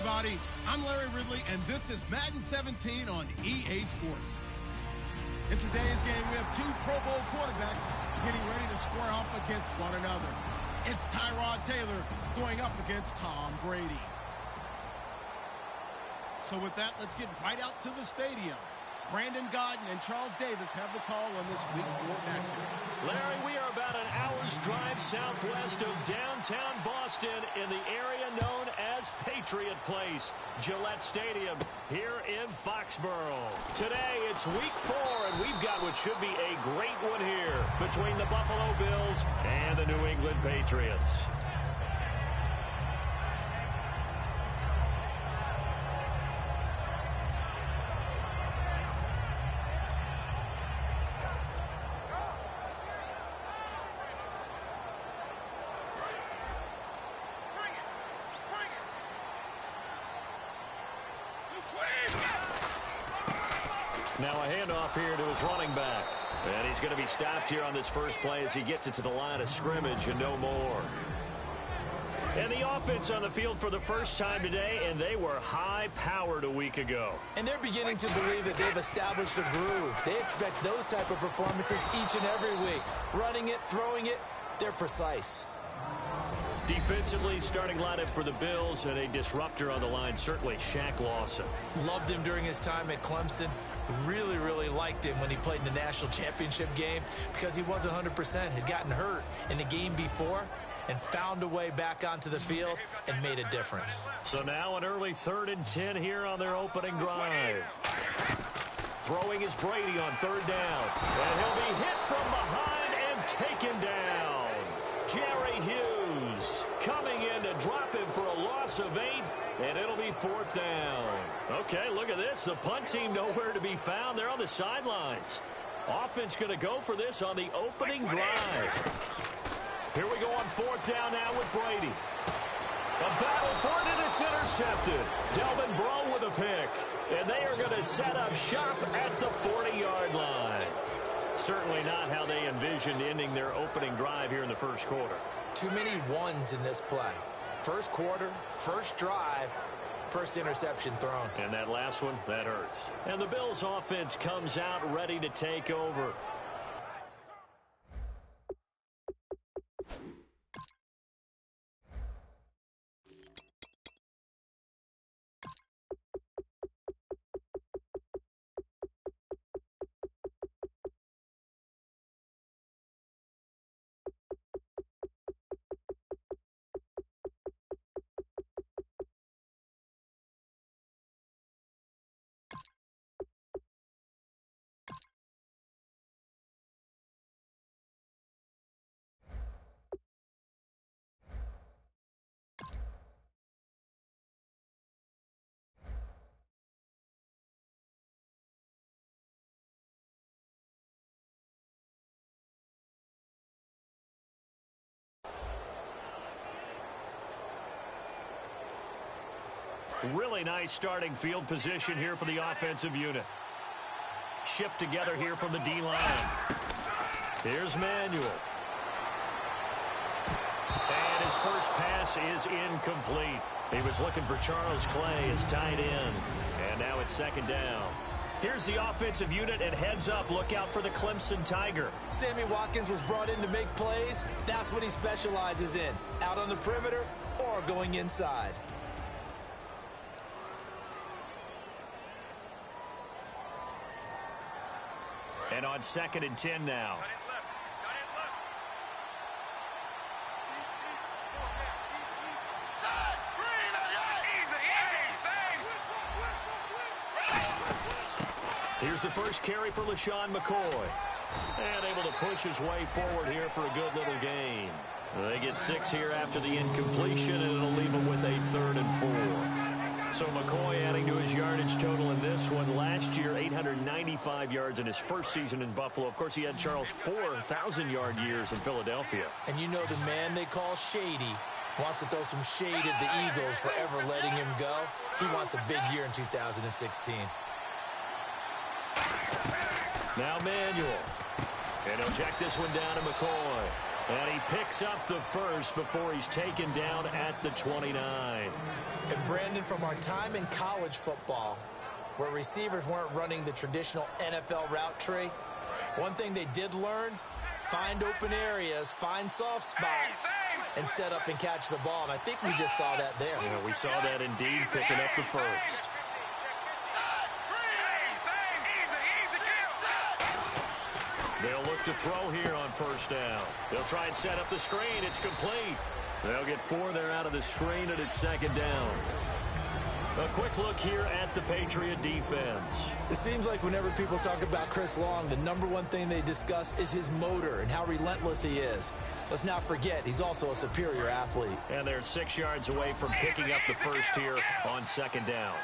everybody. I'm Larry Ridley, and this is Madden 17 on EA Sports. In today's game, we have two Pro Bowl quarterbacks getting ready to square off against one another. It's Tyrod Taylor going up against Tom Brady. So with that, let's get right out to the stadium. Brandon Godden and Charles Davis have the call on this Week 4 action. Larry, we are about an hour's drive southwest of downtown Boston in the area known as Patriot Place, Gillette Stadium, here in Foxborough. Today, it's Week 4, and we've got what should be a great one here between the Buffalo Bills and the New England Patriots. Now a handoff here to his running back. And he's going to be stopped here on this first play as he gets it to the line of scrimmage and no more. And the offense on the field for the first time today, and they were high-powered a week ago. And they're beginning to believe that they've established a groove. They expect those type of performances each and every week. Running it, throwing it, they're precise. Defensively, starting lineup for the Bills, and a disruptor on the line, certainly Shaq Lawson. Loved him during his time at Clemson. Really, really liked him when he played in the national championship game because he wasn't 100%, had gotten hurt in the game before and found a way back onto the field and made a difference. So now an early 3rd and 10 here on their opening drive. Throwing is Brady on 3rd down. And he'll be hit from behind and taken down. Jerry Hughes coming in to drop him for a loss of 8, and it'll be 4th down. Okay, look at this. The punt team nowhere to be found. They're on the sidelines. Offense going to go for this on the opening drive. Here we go on 4th down now with Brady. A battle for it, and it's intercepted. Delvin Breaux with a pick. And they are going to set up shop at the 40-yard line. Certainly not how they envisioned ending their opening drive here in the first quarter. Too many ones in this play. First quarter, first drive, first interception thrown. And that last one, that hurts. And the Bills offense comes out ready to take over. Really nice starting field position here for the offensive unit. Shift together here from the D-line. Here's Manuel. And his first pass is incomplete. He was looking for Charles Clay as tight end. And now it's 2nd down. Here's the offensive unit, and heads up, look out for the Clemson Tiger. Sammy Watkins was brought in to make plays. That's what he specializes in, out on the perimeter or going inside. And on 2nd and 10 now. Here's the first carry for LaShawn McCoy. And able to push his way forward here for a good little gain. They get 6 here after the incompletion, and it'll leave them with a 3rd and 4. So McCoy adding to his yardage total in this one. Last year, 895 yards in his first season in Buffalo. Of course, he had Charles 4,000-yard years in Philadelphia. And you know the man they call Shady wants to throw some shade at the Eagles for ever letting him go. He wants a big year in 2016. Now Manuel. And he'll check this one down to McCoy. And he picks up the first before he's taken down at the 29. A Brandon, from our time in college football, where receivers weren't running the traditional NFL route tree, one thing they did learn, find open areas, find soft spots, and set up and catch the ball. And I think we just saw that there. Yeah, we saw that indeed, picking up the first. They'll look to throw here on first down. They'll try and set up the screen. It's complete. They'll get 4 there out of the screen, and it's second down. A quick look here at the Patriot defense. It seems like whenever people talk about Chris Long, the number one thing they discuss is his motor and how relentless he is. Let's not forget, he's also a superior athlete. And they're 6 yards away from picking up the first here on second down.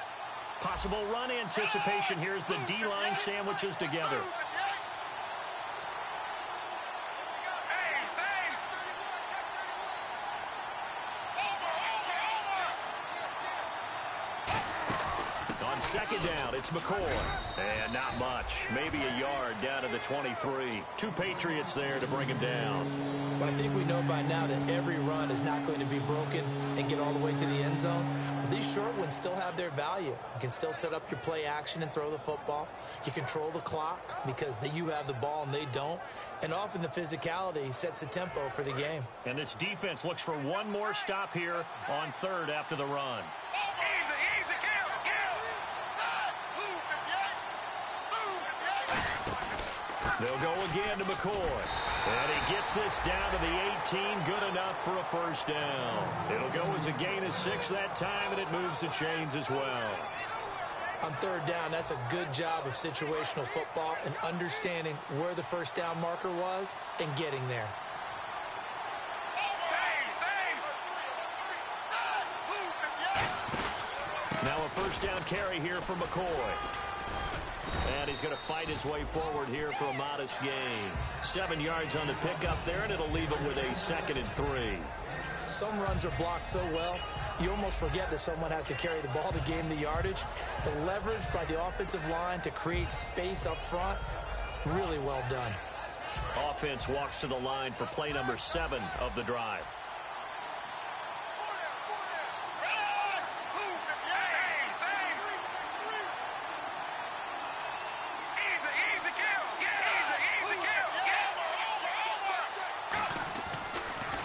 Possible run anticipation here as the D-line sandwiches together. Second down, it's McCoy. And not much. Maybe a yard down to the 23. 2 Patriots there to bring him down. But I think we know by now that every run is not going to be broken and get all the way to the end zone. But these short ones still have their value. You can still set up your play action and throw the football. You control the clock because you have the ball and they don't. And often the physicality sets the tempo for the game. And this defense looks for one more stop here on third after the run. They'll go again to McCoy. And he gets this down to the 18. Good enough for a first down. It'll go as a gain of 6 that time, and it moves the chains as well. On third down, that's a good job of situational football and understanding where the first down marker was and getting there. Now a first down carry here for McCoy. And he's going to fight his way forward here for a modest gain. 7 yards on the pickup there, and it'll leave him with a 2nd and 3. Some runs are blocked so well, you almost forget that someone has to carry the ball to gain the yardage. The leverage by the offensive line to create space up front, really well done. Offense walks to the line for play number 7 of the drive.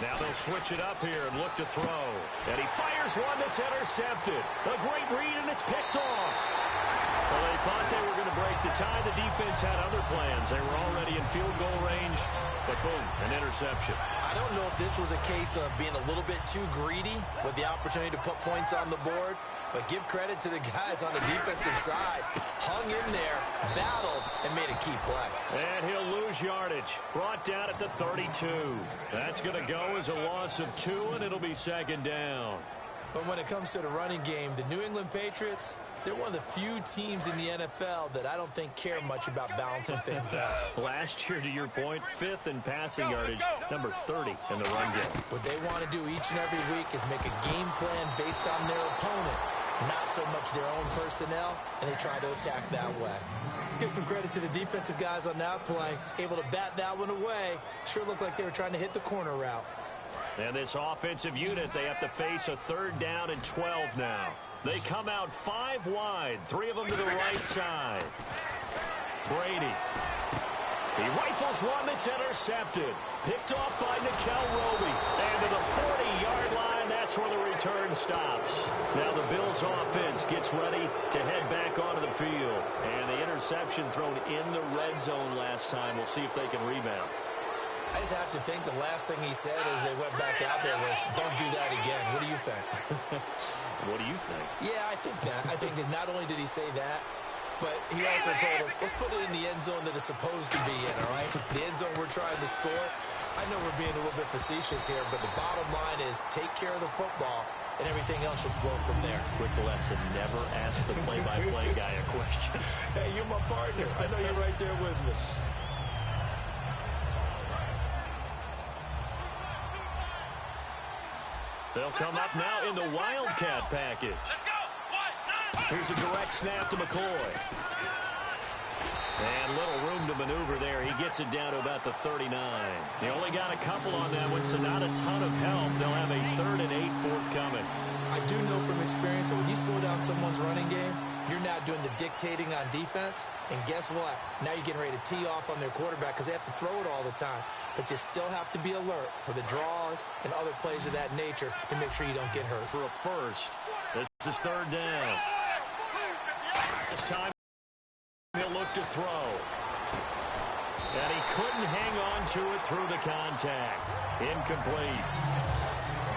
Now they'll switch it up here and look to throw. And he fires one that's intercepted. A great read, and it's picked off. Well, they thought they were going to break the tie. The defense had other plans. They were already in field goal range, but boom, an interception. I don't know if this was a case of being a little bit too greedy with the opportunity to put points on the board, but give credit to the guys on the defensive side. Hung in there, battled, and made a key play. And he'll lose yardage. Brought down at the 32. That's going to go as a loss of 2, and it'll be second down. But when it comes to the running game, the New England Patriots, they're one of the few teams in the NFL that I don't think care much about balancing things out. Last year, to your point, 5th in passing yardage, number 30 in the run game. What they want to do each and every week is make a game plan based on their opponent, not so much their own personnel, and they try to attack that way. Let's give some credit to the defensive guys on that play. Able to bat that one away. Sure looked like they were trying to hit the corner route. And this offensive unit, they have to face a 3rd down and 12 now. They come out 5 wide, 3 of them to the right side. Brady. He rifles one that's intercepted. Picked off by Nikel Roby. And to the 40-yard line, that's where the return stops. Now the Bills offense gets ready to head back onto the field. And the interception thrown in the red zone last time. We'll see if they can rebound. I just have to think the last thing he said as they went back out there was, don't do that again. What do you think? What do you think? Yeah, I think that. I think that not only did he say that, but he also told him, let's put it in the end zone that it's supposed to be in, all right? The end zone we're trying to score. I know we're being a little bit facetious here, but the bottom line is take care of the football, and everything else should flow from there. Quick lesson, never ask the play-by-play guy a question. Hey, you're my partner. I know you're right there with me. They'll come up now in the Wildcat package. Here's a direct snap to McCoy. And little room to maneuver there. He gets it down to about the 39. They only got a couple on that one, so not a ton of help. They'll have a 3rd and 8 forthcoming. I do know from experience So when you slow down someone's running game, you're now doing the dictating on defense. And guess what? Now you're getting ready to tee off on their quarterback because they have to throw it all the time. But you still have to be alert for the draws and other plays of that nature to make sure you don't get hurt. For a first, this is third down. This time he'll look to throw. And he couldn't hang on to it through the contact. Incomplete.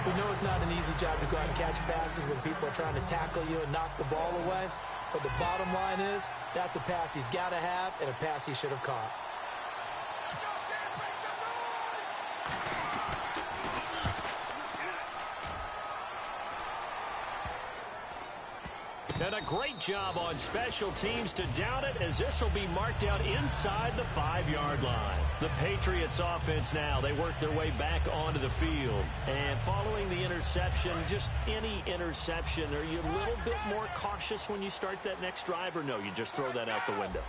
We know it's not an easy job to go out and catch passes when people are trying to tackle you and knock the ball away. But the bottom line is, that's a pass he's got to have and a pass he should have caught. And a great job on special teams to down it, as this will be marked out inside the 5-yard line. The Patriots offense now, they work their way back onto the field. And following the interception, just any interception, are you a little bit more cautious when you start that next drive, or no, you just throw that out the window?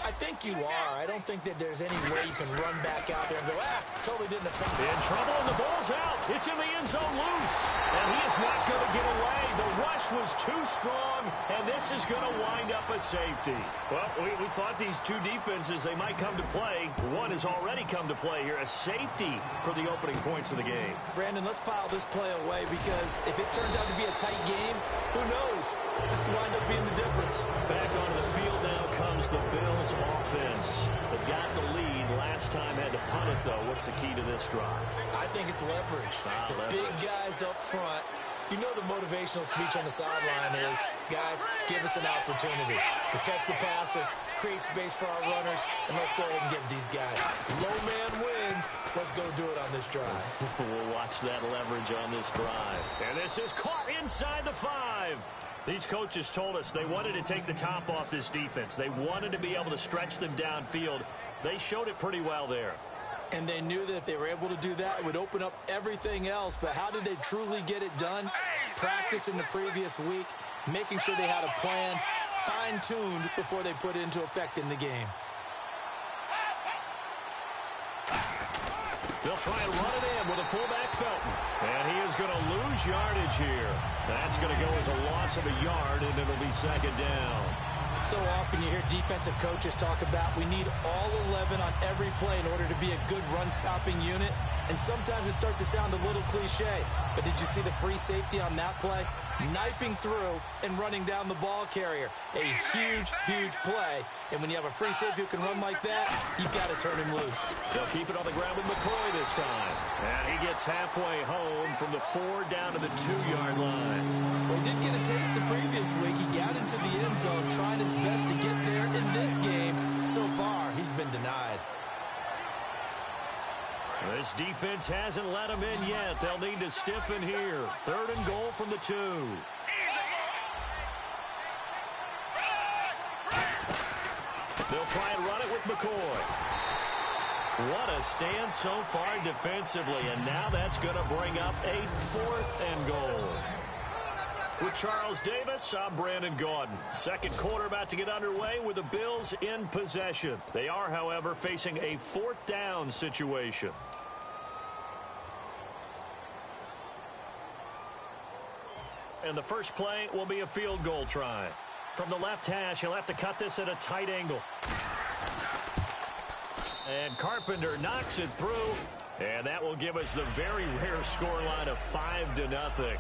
I think you are. I don't think that there's any way you can run back out there and go, totally didn't affect me. In trouble, and the ball's out. It's in the end zone loose. And he is not going to get away. The rush was too strong, and this is going to wind up a safety. Well, we thought these two defenses, they might come to play. One has already come to play here, a safety for the opening points of the game. Brandon, let's file this play away because if it turns out to be a tight game, who knows? This could wind up being the difference. Back onto the field now comes the Bills offense. They got the lead last time, had to punt it, though. What's the key to this drive? I think it's leverage. The big guys up front. You know the motivational speech on the sideline is, guys, give us an opportunity. Protect the passer, create space for our runners, and let's go ahead and get these guys. Low man wins. Let's go do it on this drive. We'll watch that leverage on this drive. And this is caught inside the 5. These coaches told us they wanted to take the top off this defense. They wanted to be able to stretch them downfield. They showed it pretty well there. And they knew that if they were able to do that, it would open up everything else. But how did they truly get it done? Practice in the previous week, making sure they had a plan, fine-tuned before they put it into effect in the game. They'll try and run it in with a fullback Felton. And he is going to lose yardage here. That's going to go as a loss of a yard, and it'll be second down. So often you hear defensive coaches talk about we need all 11 on every play in order to be a good run-stopping unit. And sometimes it starts to sound a little cliche. But did you see the free safety on that play? Knifing through and running down the ball carrier. A huge, huge play. And when you have a free safety who can run like that, you've got to turn him loose. They'll keep it on the ground with McCoy this time. And he gets halfway home from the 4 down to the 2-yard line. Well, he did get a taste the previous week. He got into the end zone, trying his best to get there in this game. So far, he's been denied. This defense hasn't let him in yet. They'll need to stiffen here. 3rd and goal from the 2. They'll try and run it with McCoy. What a stand so far defensively, and now that's going to bring up a 4th and goal. With Charles Davis, I'm Brandon Gaudin. Second quarter about to get underway with the Bills in possession. They are, however, facing a 4th down situation. And the first play will be a field goal try. From the left hash, he'll have to cut this at a tight angle. And Carpenter knocks it through. And that will give us the very rare scoreline of 5-0.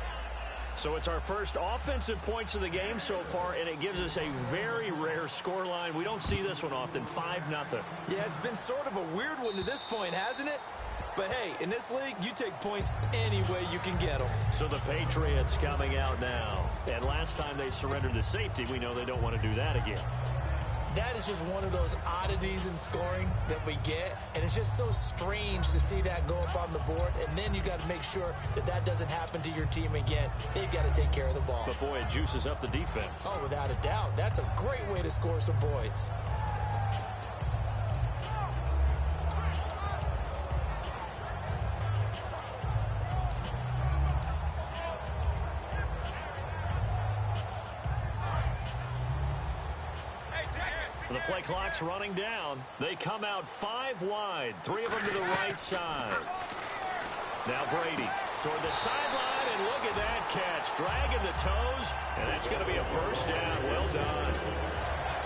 So it's our first offensive points of the game so far, and it gives us a very rare scoreline. We don't see this one often, 5-0. Yeah, it's been sort of a weird one to this point, hasn't it? But, hey, in this league, you take points any way you can get them. So the Patriots coming out now. And last time they surrendered to safety, we know they don't want to do that again. That is just one of those oddities in scoring that we get, and it's just so strange to see that go up on the board, and then you got to make sure that that doesn't happen to your team again. They've got to take care of the ball. But, boy, it juices up the defense. Oh, without a doubt. That's a great way to score some points. The play clock's running down. They come out 5 wide, 3 of them to the right side. Now Brady toward the sideline, and look at that catch. Dragging the toes, And that's going to be a first down. Well done.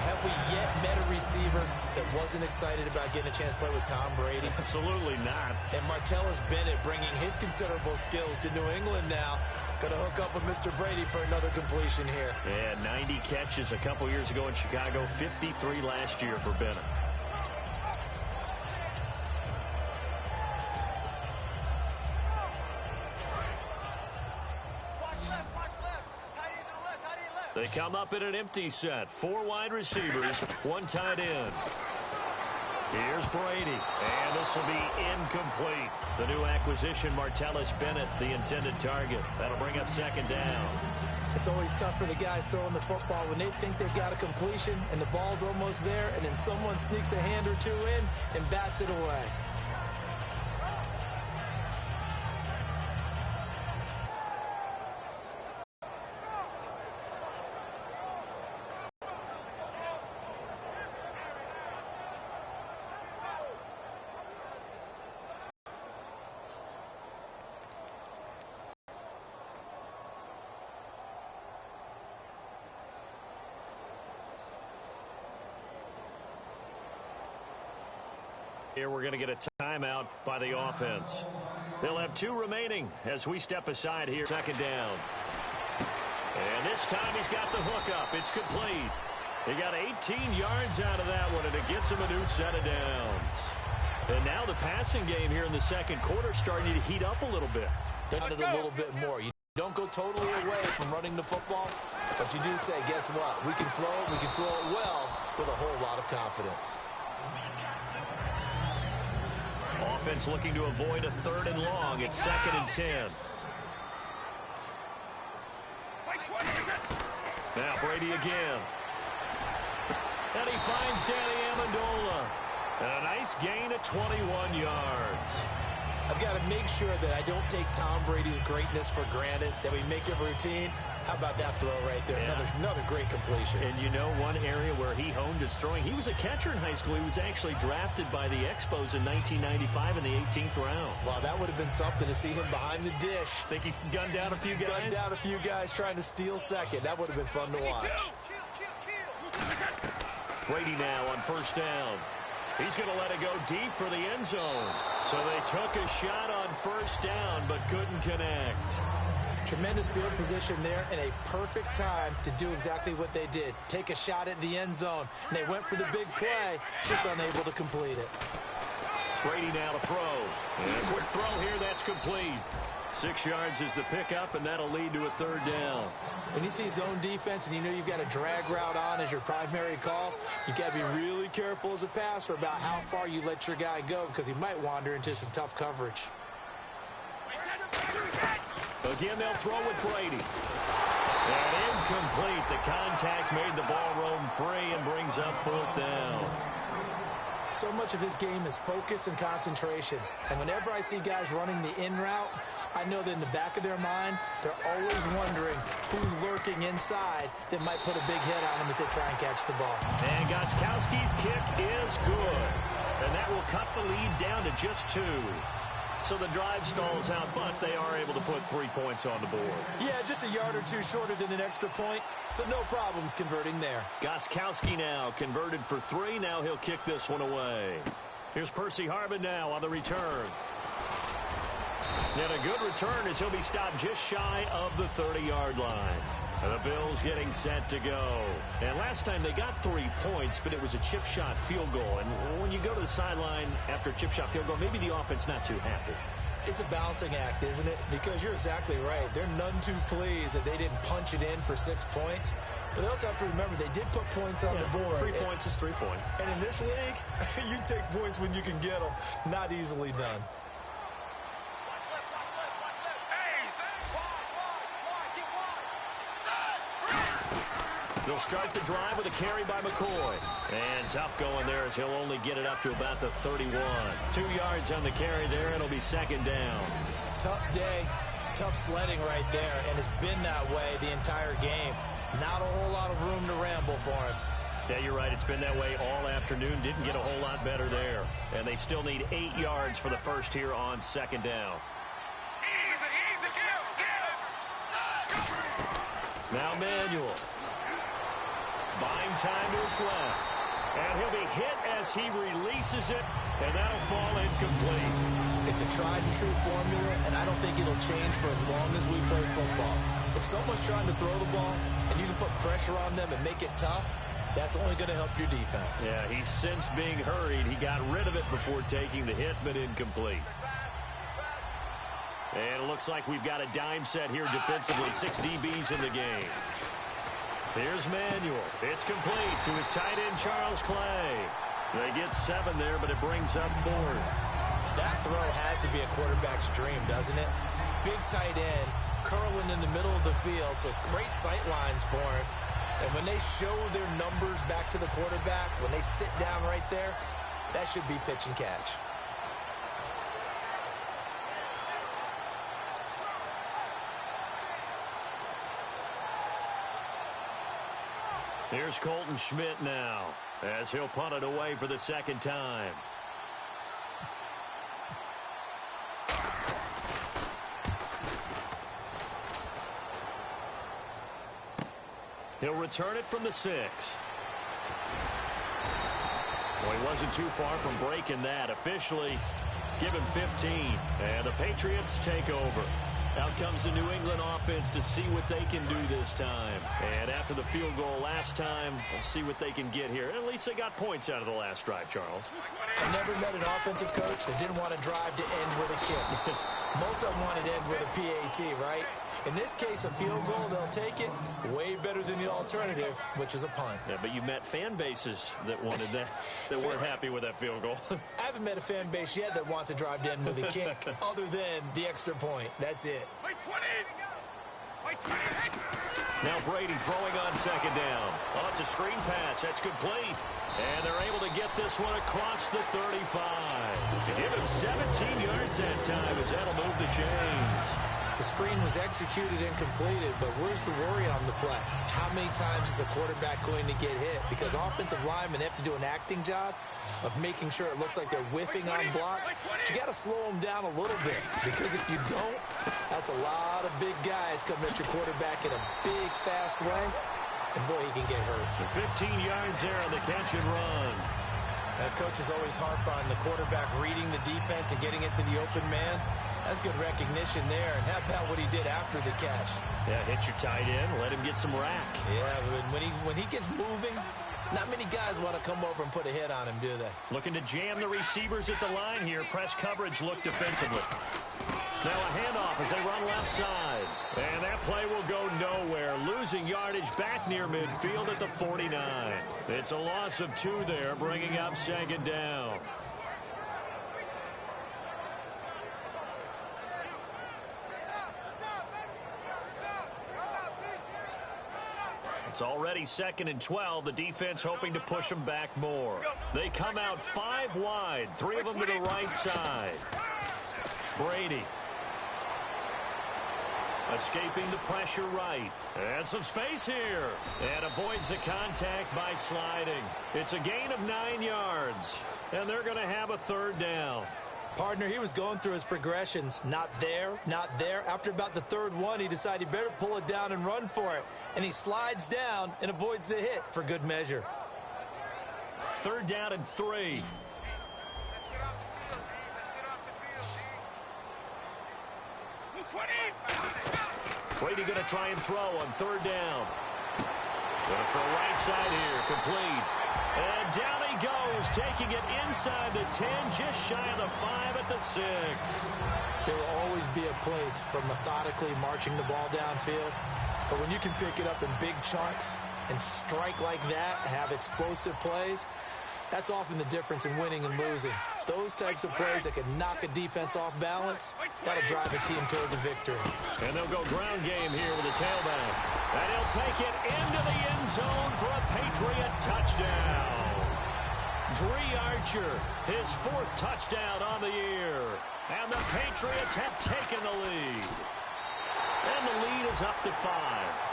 Have we yet met a receiver that wasn't excited about getting a chance to play with Tom Brady? Absolutely not. And Martellus Bennett bringing his considerable skills to New England now. Going to hook up with Mr. Brady for another completion here. Yeah, 90 catches a couple years ago in Chicago, 53 last year for Bennett. They come up in an empty set. 4 wide receivers, 1 tight end. Here's Brady, and this will be incomplete. The new acquisition, Martellus Bennett, the intended target. That'll bring up second down. It's always tough for the guys throwing the football when they think they've got a completion and the ball's almost there, and then someone sneaks a hand or two in and bats it away. Here we're going to get a timeout by the offense. They'll have 2 remaining as we step aside here. Second down. And this time he's got the hook up. It's complete. He got 18 yards out of that one, and it gets him a new set of downs. And now the passing game here in the second quarter starting to heat up a little bit. Done it a little bit more. You don't go totally away from running the football, but you do say, guess what? We can throw it well with a whole lot of confidence. Offense looking to avoid a 3rd and long. It's 2nd and 10. Now Brady again. And he finds Danny Amendola. And a nice gain of 21 yards. I've got to make sure that I don't take Tom Brady's greatness for granted, that we make it routine. How about that throw right there? Yeah. Another great completion. And you know one area where he honed his throwing, he was a catcher in high school. He was actually drafted by the Expos in 1995 in the 18th round. Wow, that would have been something to see him behind the dish. Think he gunned down a few guys? Gunned down a few guys trying to steal second. That would have been fun to watch. Brady now on first down. He's going to let it go deep for the end zone. So they took a shot on first down but couldn't connect. Tremendous field position there and a perfect time to do exactly what they did. Take a shot at the end zone. And they went for the big play, just unable to complete it. Brady now to throw. And a quick throw here, that's complete. 6 yards is the pickup, and that'll lead to a 3rd down. When you see zone defense and you know you've got a drag route on as your primary call, you've got to be really careful as a passer about how far you let your guy go because he might wander into some tough coverage. Again, they'll throw with Brady. And incomplete. The contact made the ball roam free and brings up 4th down. So much of his game is focus and concentration. And whenever I see guys running the in route, I know that in the back of their mind, they're always wondering who's lurking inside that might put a big hit on them as they try and catch the ball. And Gostkowski's kick is good. And that will cut the lead down to just 2. So the drive stalls out, but they are able to put 3 points on the board. Yeah, just a yard or 2 shorter than an extra point, so no problems converting there. Gostkowski now converted for 3. Now he'll kick this one away. Here's Percy Harvin now on the return. And a good return as he'll be stopped just shy of the 30-yard line. And the Bills getting set to go. And last time they got 3 points, but it was a chip shot field goal. And when you go to the sideline after a chip shot field goal, maybe the offense not too happy. It's a balancing act, isn't it? Because you're exactly right. They're none too pleased that they didn't punch it in for 6 points. But they also have to remember they did put points on the board. 3 points is 3 points. And in this league, you take points when you can get them. Not easily done. They'll start the drive with a carry by McCoy. And tough going there as he'll only get it up to about the 31. 2 yards on the carry there. It'll be 2nd down. Tough day. Tough sledding right there. And it's been that way the entire game. Not a whole lot of room to ramble for him. Yeah, you're right. It's been that way all afternoon. Didn't get a whole lot better there. And they still need 8 yards for the first here on 2nd down. Now Manuel. Buying time to his left. And he'll be hit as he releases it, and that'll fall incomplete. It's a tried-and-true formula, and I don't think it'll change for as long as we play football. If someone's trying to throw the ball, and you can put pressure on them and make it tough, that's only going to help your defense. Yeah, he's since being hurried. He got rid of it before taking the hit, but incomplete. And it looks like we've got a dime set here defensively. 6 DBs in the game. Here's Manuel. It's complete to his tight end, Charles Clay. They get 7 there, but it brings up 4th. That throw has to be a quarterback's dream, doesn't it? Big tight end, curling in the middle of the field, so it's great sight lines for him. And when they show their numbers back to the quarterback, when they sit down right there, that should be pitch and catch. Here's Colton Schmidt now, as he'll punt it away for the second time. He'll return it from the 6. Well, he wasn't too far from breaking that. Officially, give him 15. And the Patriots take over. Out comes the New England offense to see what they can do this time. And after the field goal last time, we'll see what they can get here. At least they got points out of the last drive, Charles. I never met an offensive coach that didn't want to drive to end with a kick. Most of them wanted to end with a PAT, right? In this case, a field goal, they'll take it. Way better than the alternative, which is a punt. Yeah, but you met fan bases that wanted that, that weren't happy with that field goal. I haven't met a fan base yet that wants to drive to end with a kick, other than the extra point. That's it. Now Brady throwing on second down. Oh, it's a screen pass. That's complete. And they're able to get this one across the 35. Give him 17 yards that time as that'll move the chains. The screen was executed and completed, but where's the worry on the play? How many times is a quarterback going to get hit? Because offensive linemen have to do an acting job of making sure it looks like they're whiffing on blocks. But you got to slow them down a little bit, because if you don't, that's a lot of big guys coming at your quarterback in a big, fast way. And, boy, he can get hurt. 15 yards there on the catch and run. Coaches always harp on the quarterback reading the defense and getting it to the open man. That's good recognition there. And how about what he did after the catch? Yeah, hit your tight end, let him get some rack. Yeah, but when he gets moving, not many guys want to come over and put a hit on him, do they? Looking to jam the receivers at the line here. Press coverage look defensively. Now a handoff as they run left side. And that play will go nowhere. Losing yardage back near midfield at the 49. It's a loss of 2 there, bringing up second down. It's already 2nd and 12. The defense hoping to push them back more. They come out 5 wide. 3 of them to the right side. Brady. Escaping the pressure right. And some space here. And avoids the contact by sliding. It's a gain of 9 yards. And they're going to have a 3rd down. Partner, he was going through his progressions. Not there, not there. After about the 3rd one, he decided he better pull it down and run for it. And he slides down and avoids the hit for good measure. 3rd down and 3. Brady going to try and throw on 3rd down. Going to throw right side here, complete. And down he goes, taking it inside the 10, just shy of the 5 at the 6. There will always be a place for methodically marching the ball downfield. But when you can pick it up in big chunks and strike like that, have explosive plays, that's often the difference in winning and losing. Those types of plays that can knock a defense off balance, that'll drive a team towards a victory. And they'll go ground game here with a tailback. And he'll take it into the end zone for a Patriot touchdown. Dree Archer, his 4th touchdown on the year. And the Patriots have taken the lead. And the lead is up to 5.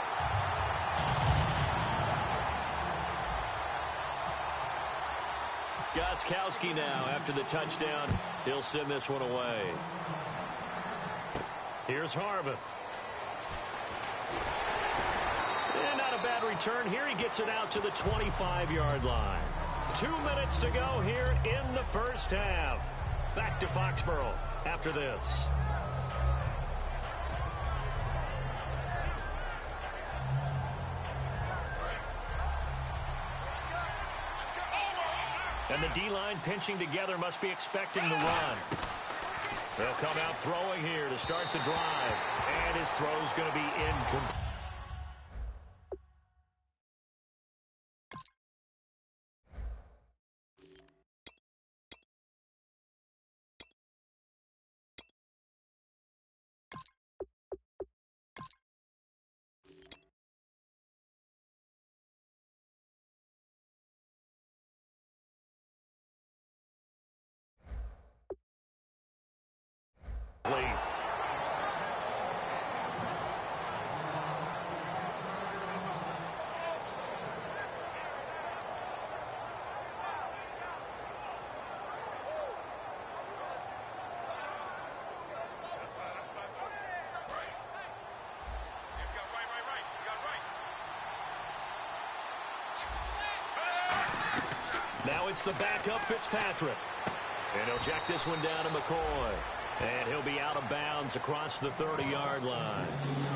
Gostkowski now, after the touchdown, he'll send this one away. Here's Harvin. return here. He gets it out to the 25-yard line. 2 minutes to go here in the first half. Back to Foxborough after this. And the D-line pinching together must be expecting the run. They'll come out throwing here to start the drive. And his throw's going to be incomplete. Now it's the backup Fitzpatrick. And he'll check this one down to McCoy. And he'll be out of bounds across the 30-yard line.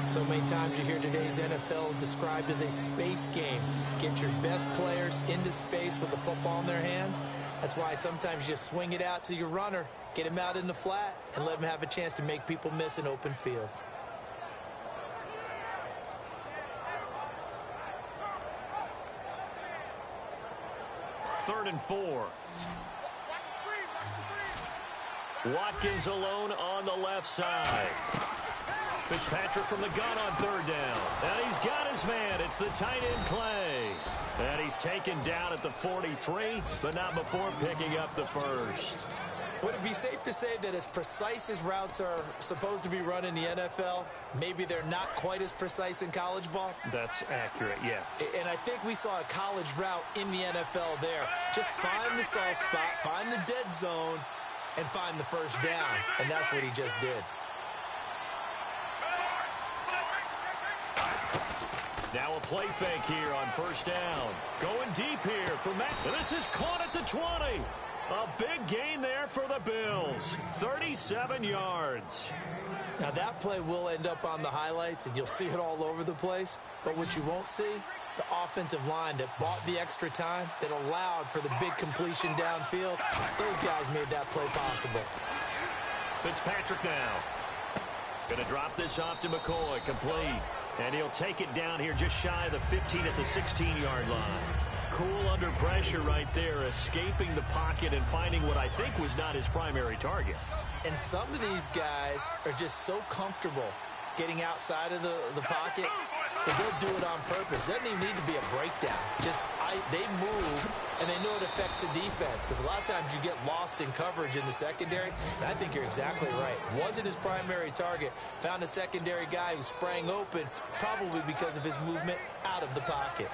So many times you hear today's NFL described as a space game. Get your best players into space with the football in their hands. That's why sometimes you swing it out to your runner, get him out in the flat, and let him have a chance to make people miss an open field. Third and 4. Watkins alone on the left side. Fitzpatrick from the gun on third down. And he's got his man. It's the tight end play. And he's taken down at the 43, but not before picking up the first. Would it be safe to say that as precise as routes are supposed to be run in the NFL, maybe they're not quite as precise in college ball? That's accurate, yeah. And I think we saw a college route in the NFL there. Just find the soft spot, find the dead zone, and find the first down. And that's what he just did. Now a play fake here on first down. Going deep here for Matt. And this is caught at the 20. A big gain there for the Bills. 37 yards. Now that play will end up on the highlights, and you'll see it all over the place. But what you won't see, the offensive line that bought the extra time, that allowed for the big completion downfield. Those guys made that play possible. Fitzpatrick now. Going to drop this off to McCoy, complete. And he'll take it down here just shy of the 15 at the 16-yard line. Cool under pressure right there, escaping the pocket and finding what I think was not his primary target. And some of these guys are just so comfortable getting outside of the pocket that they'll do it on purpose. It doesn't even need to be a breakdown. Just they move, and they know it affects the defense, because a lot of times you get lost in coverage in the secondary. And I think you're exactly right. Wasn't his primary target. Found a secondary guy who sprang open, probably because of his movement out of the pocket.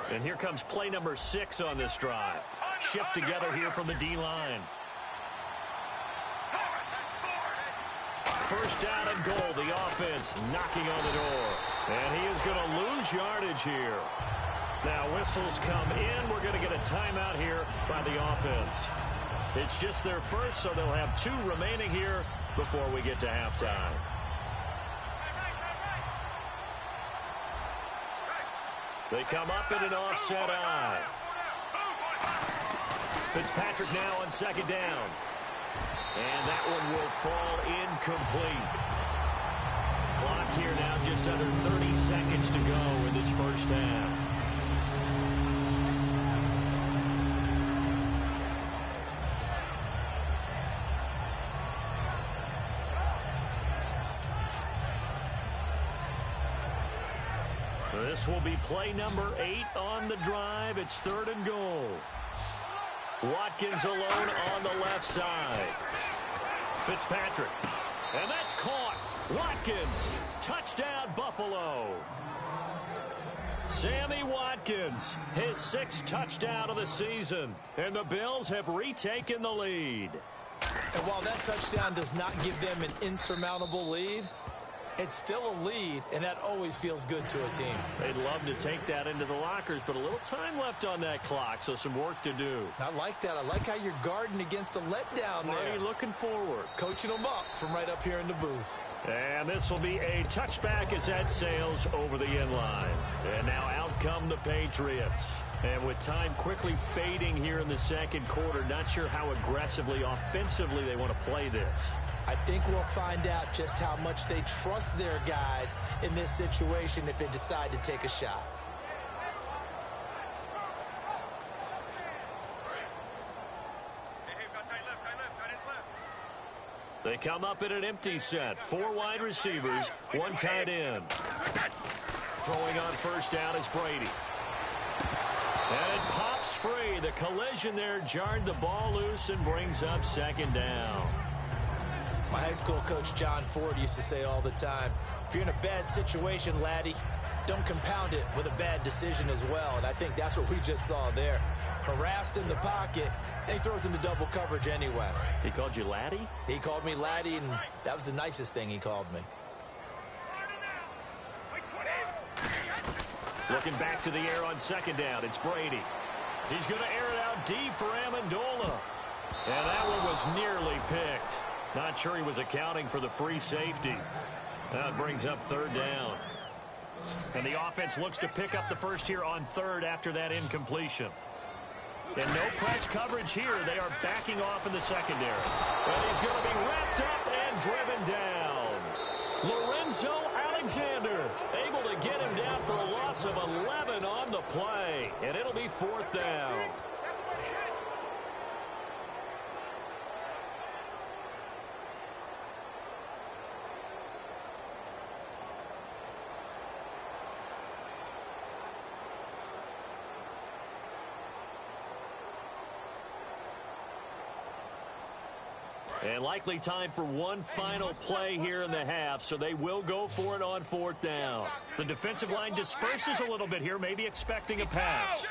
And here comes play number 6 on this drive. Shift together here from the D-line. First down and goal. The offense knocking on the door. And he is going to lose yardage here. Now whistles come in. We're going to get a timeout here by the offense. It's just their first, so they'll have 2 remaining here before we get to halftime. They come up in an offset eye. Fitzpatrick now on second down. And that one will fall incomplete. Clock here now just under 30 seconds to go in this first half. This will be play number 8 on the drive. It's third and goal. Watkins alone on the left side. Fitzpatrick. And that's caught. Watkins. Touchdown, Buffalo. Sammy Watkins, his 6th touchdown of the season, and the Bills have retaken the lead. And while that touchdown does not give them an insurmountable lead, it's still a lead, and that always feels good to a team. They'd love to take that into the lockers, but a little time left on that clock, so some work to do. I like that. I like how you're guarding against a letdown there. Marty looking forward. Coaching them up from right up here in the booth. And this will be a touchback as that sails over the end line. And now out come the Patriots. And with time quickly fading here in the second quarter, not sure how aggressively, offensively they want to play this. I think we'll find out just how much they trust their guys in this situation if they decide to take a shot. They come up in an empty set. 4 wide receivers, 1 tight end. Throwing on first down is Brady. And it pops free. The collision there jarred the ball loose and brings up second down. My high school coach, John Ford, used to say all the time, if you're in a bad situation, laddie, don't compound it with a bad decision as well. And I think that's what we just saw there. Harassed in the pocket, and he throws into double coverage anyway. He called you laddie? He called me laddie, and that was the nicest thing he called me. Looking back to the air on second down, it's Brady. He's going to air it out deep for Amendola. And that one was nearly picked. Not sure he was accounting for the free safety. That brings up third down. And the offense looks to pick up the first here on third after that incompletion. And no press coverage here. They are backing off in the secondary. And he's going to be wrapped up and driven down. Lorenzo Alexander able to get him down for a loss of 11 on the play. And it'll be fourth down. And likely time for one final play here in the half, so they will go for it on fourth down. The defensive line disperses a little bit here, maybe expecting a pass.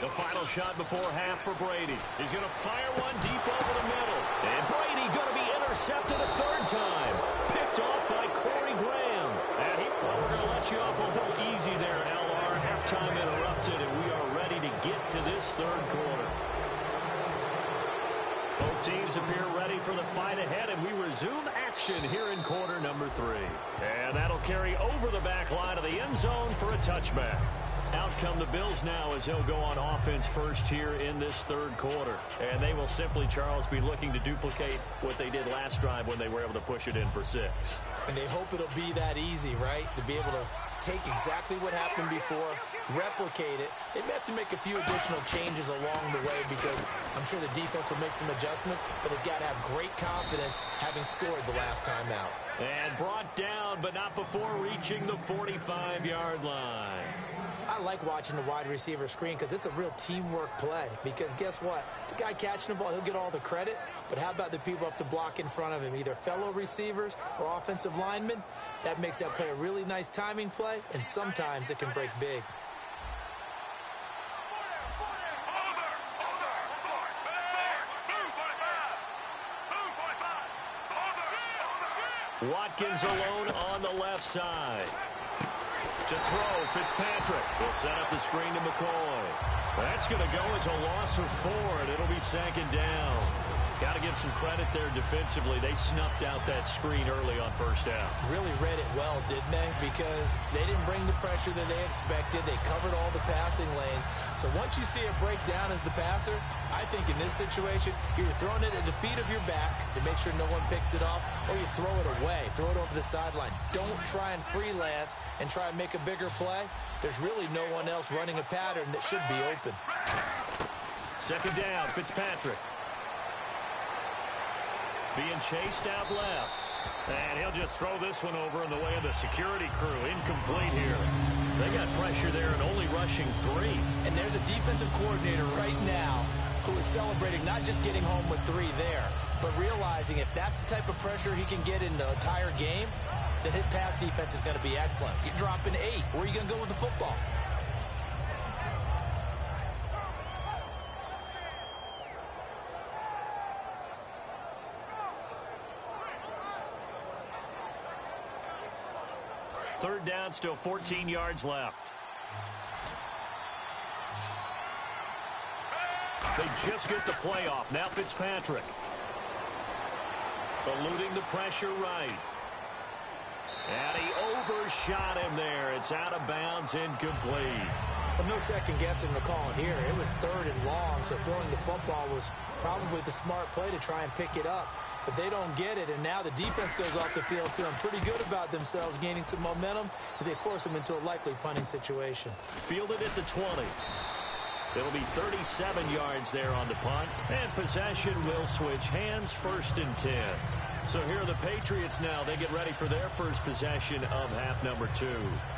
The final shot before half for Brady. He's going to fire one deep over the middle. And Brady going to be intercepted a third time. Picked off by Corey Graham. And well, we're going to let you off a little easy there, LR. Halftime interrupted, and we are ready to get to this third quarter. Both teams appear ready for the fight ahead, and we resume action here in quarter number 3. And that'll carry over the back line of the end zone for a touchback. Out come the Bills now as they'll go on offense first here in this third quarter. And they will simply, Charles, be looking to duplicate what they did last drive when they were able to push it in for 6. And they hope it'll be that easy, right? To be able to take exactly what happened before, replicate it. They may have to make a few additional changes along the way because I'm sure the defense will make some adjustments, but they've got to have great confidence having scored the last time out. And brought down, but not before reaching the 45-yard line. I like watching the wide receiver screen because it's a real teamwork play. Because guess what? The guy catching the ball, he'll get all the credit. But how about the people up to block in front of him, either fellow receivers or offensive linemen? That makes that play a really nice timing play, and sometimes it can break big. Watkins alone on the left side. To throw, Fitzpatrick will set up the screen to McCoy. That's going to go as a loss of 4, and it'll be second down. Got to give some credit there defensively. They snuffed out that screen early on first down. Really read it well, didn't they? Because they didn't bring the pressure that they expected. They covered all the passing lanes. So once you see it break down as the passer, I think in this situation, you're throwing it at the feet of your back to make sure no one picks it off, or you throw it away, throw it over the sideline. Don't try and freelance and try and make a bigger play. There's really no one else running a pattern that should be open. Second down, Fitzpatrick. Being chased out left. And he'll just throw this one over in the way of the security crew. Incomplete here. They got pressure there and only rushing 3. And there's a defensive coordinator right now who is celebrating not just getting home with 3 there, but realizing if that's the type of pressure he can get in the entire game, then hit pass defense is going to be excellent. You're dropping 8. Where are you going to go with the football? Third down, still 14 yards left. They just get the play off. Now Fitzpatrick. Eluding the pressure right. And he overshot him there. It's out of bounds, incomplete. Well, no second guessing the call here. It was 3rd and long, so throwing the football was probably the smart play to try and pick it up. But they don't get it, and now the defense goes off the field feeling pretty good about themselves, gaining some momentum as they force them into a likely punting situation. Fielded at the 20. It'll be 37 yards there on the punt, and possession will switch hands, 1st and 10. So here are the Patriots now. They get ready for their first possession of half number 2.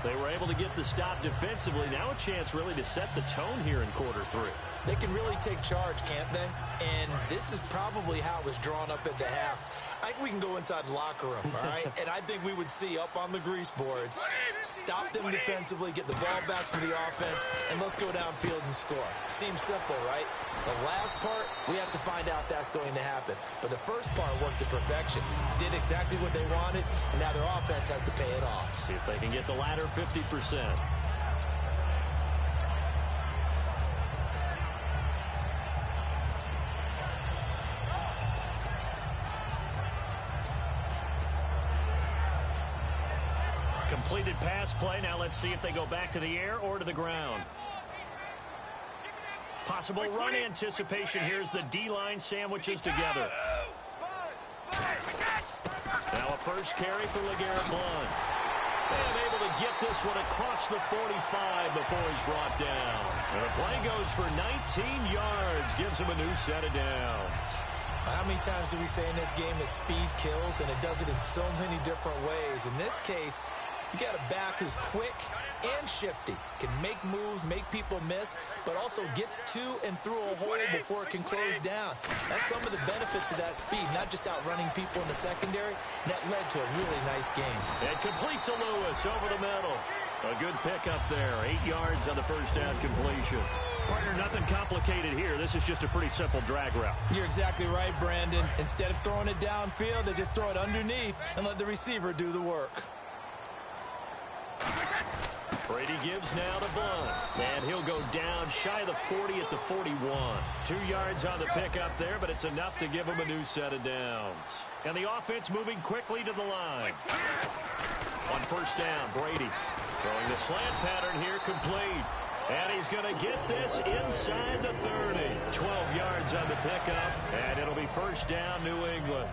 They were able to get the stop defensively. Now a chance really to set the tone here in quarter 3. They can really take charge, can't they? And this is probably how it was drawn up at the half. I think we can go inside the locker room, all right? And I think we would see up on the grease boards, stop them defensively, get the ball back for the offense, and let's go downfield and score. Seems simple, right? The last part, we have to find out if that's going to happen. But the first part worked to perfection. Did exactly what they wanted, and now their offense has to pay it off. See if they can get the latter 50%. Completed pass play. Now let's see if they go back to the air or to the ground. Possible run anticipation. Here's the D-line sandwiches together. Now a first carry for LeGarrette-Blount. And able to get this one across the 45 before he's brought down. And the play goes for 19 yards. Gives him a new set of downs. How many times do we say in this game that speed kills, and it does it in so many different ways? In this case, you got a back who's quick and shifty, can make moves, make people miss, but also gets to and through a hole before it can close down. That's some of the benefits of that speed, not just outrunning people in the secondary. That led to a really nice game. And complete to Lewis over the middle. A good pickup there. 8 yards on the first down completion. Partner, nothing complicated here. This is just a pretty simple drag route. You're exactly right, Brandon. Instead of throwing it downfield, they just throw it underneath and let the receiver do the work. Brady gives now to Blount. And he'll go down shy of the 40 at the 41. 2 yards on the pickup there, but it's enough to give him a new set of downs. And the offense moving quickly to the line. On first down, Brady throwing the slant pattern here, complete. And he's going to get this inside the 30. 12 yards on the pickup, and it'll be first down, New England.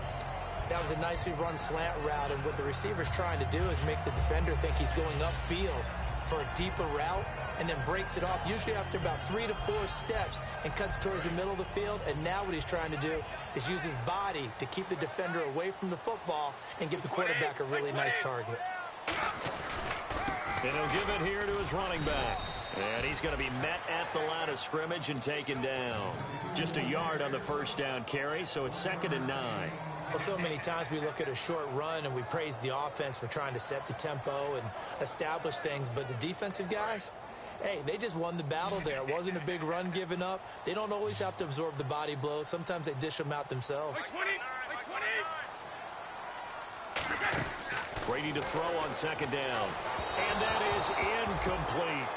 That was a nicely run slant route, and what the receiver's trying to do is make the defender think he's going upfield for a deeper route, and then breaks it off, usually after about 3 to 4 steps, and cuts towards the middle of the field. And now what he's trying to do is use his body to keep the defender away from the football and give the quarterback a really nice target. And he'll give it here to his running back. And he's going to be met at the line of scrimmage and taken down. Just a yard on the first down carry, so it's 2nd and 9. Well, so many times we look at a short run and we praise the offense for trying to set the tempo and establish things, but the defensive guys, hey, they just won the battle there. It wasn't a big run given up. They don't always have to absorb the body blows. Sometimes they dish them out themselves. Brady to throw on 2nd down. And that is incomplete.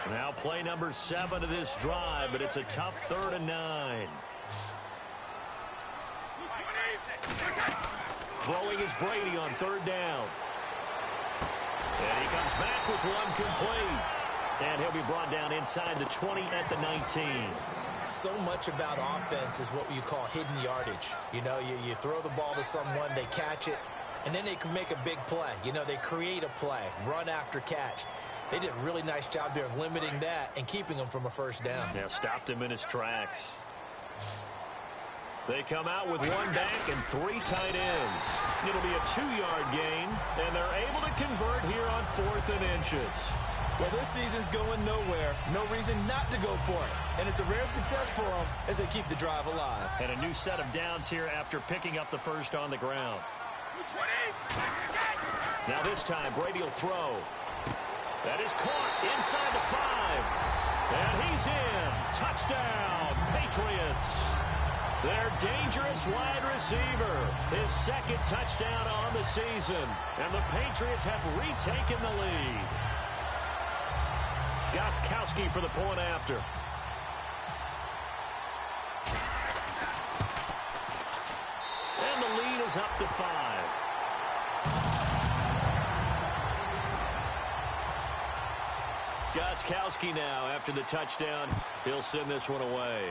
Now play number 7 of this drive, but it's a tough 3rd and 9. Throwing is Brady on 3rd down. And he comes back with one complete. And he'll be brought down inside the 20 at the 19. So much about offense is what you call hidden yardage. You know, you throw the ball to someone, they catch it, and then they can make a big play. You know, they create a play, run after catch. They did a really nice job there of limiting that and keeping him from a first down. Yeah, stopped him in his tracks. They come out with 1 back and 3 tight ends. It'll be a 2-yard gain, and they're able to convert here on 4th and inches. Well, this season's going nowhere. No reason not to go for it. And it's a rare success for them as they keep the drive alive. And a new set of downs here after picking up the first on the ground. Now this time, Brady will throw. That is caught inside the 5. And he's in. Touchdown, Patriots. Their dangerous wide receiver. His second touchdown on the season. And the Patriots have retaken the lead. Gostkowski for the point after. And the lead is up to 5. Gostkowski now after the touchdown. He'll send this one away.